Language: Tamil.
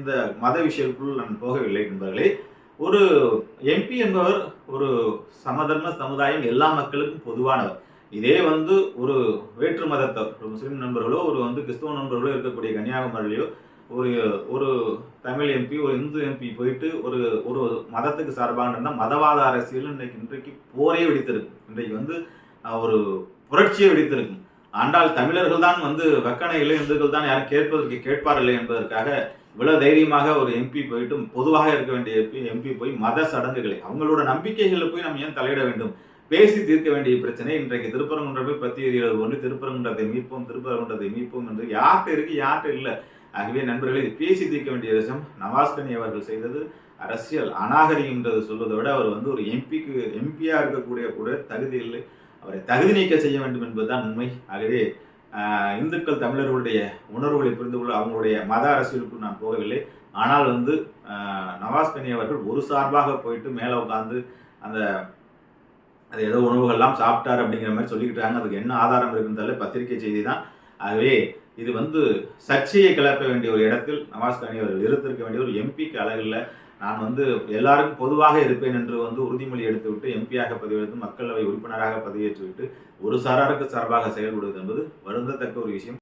இந்த மத விஷயத்துக்குள் நான் போகவில்லை நண்பர்களே. ஒரு எம்பி என்பவர் ஒரு சமதர்ம சமுதாயம் எல்லா மக்களுக்கும் பொதுவானவர். இதே ஒரு வேற்று மதத்தவர், ஒரு முஸ்லீம் நண்பர்களோ, ஒரு கிறிஸ்தவ நண்பர்களோ இருக்கக்கூடிய கன்னியாகுமரியிலயோ ஒரு ஒரு தமிழ் எம்பி, ஒரு இந்து எம்பி போயிட்டு ஒரு ஒரு மதத்துக்கு சார்பாக இருந்தால் மதவாத அரசியல் இன்றைக்கு போரே வெடித்திருக்கும். இன்றைக்கு ஒரு புரட்சியை வெடித்திருக்கும். ஆண்டால் தமிழர்கள் தான் வெக்கனை இல்லை, இந்துக்கள் தான் யாரும் கேட்பதற்கு கேட்பாரில்லை என்பதற்காக இவ்வளவு தைரியமாக ஒரு எம்பி போயிட்டு, பொதுவாக இருக்க வேண்டிய எம்பி போய் மத சடங்குகளை, அவங்களோட நம்பிக்கைகளில் போய் நம்ம ஏன் தலையிட வேண்டும்? பேசி தீர்க்க வேண்டிய பிரச்சனை இன்றைக்கு திருப்பரங்குன்றம் போய் பத்தி எறிகிறது ஒன்று, திருப்பரங்குன்றத்தை மீட்போம், திருப்பரங்குன்றத்தை மீட்போம் என்று யார்கிட்ட இருக்கு, யார்கிட்ட இல்லை. ஆகவே நண்பர்களே, இது பேசி தீர்க்க வேண்டிய விஷயம். நவாஸ் கனி அவர்கள் செய்தது அரசியல் அநாகரிகம் என்றது சொல்வதை விட அவர் ஒரு எம்பியா இருக்கக்கூடிய கூட தகுதி இல்லை. அவரை தகுதி நீக்க செய்ய வேண்டும் என்பதுதான் உண்மை. ஆகவே இந்துக்கள் தமிழர்களுடைய உணர்வுகளை புரிந்து கொள்ள அவங்களுடைய மத அரசியலுக்குள் நான் போகவில்லை. ஆனால் நவாஸ் கனி அவர்கள் ஒரு சார்பாக போயிட்டு மேலே உட்காந்து அது ஏதோ உணவுகள்லாம் சாப்பிட்டார் அப்படிங்கிற மாதிரி சொல்லிக்கிட்டாங்க. அதுக்கு என்ன ஆதாரம் இருக்குன்னு பத்திரிகை செய்தி தான். ஆகவே இது சர்ச்சையை கிளப்ப வேண்டிய ஒரு இடத்தில் நவாஸ் கனி அவர்கள் இருந்திருக்க வேண்டிய ஒரு எம்பிக்கு அழகில்லை. நான் எல்லாருக்கும் பொதுவாக இருப்பேன் என்று உறுதிமொழி எடுத்துவிட்டு எம்பியாக பதிவெடுத்து மக்களவை உறுப்பினராக பதிவேற்றுவிட்டு ஒரு சாராருக்கு சார்பாக செயல்படுவது என்பது வருந்தத்தக்க ஒரு விஷயம்.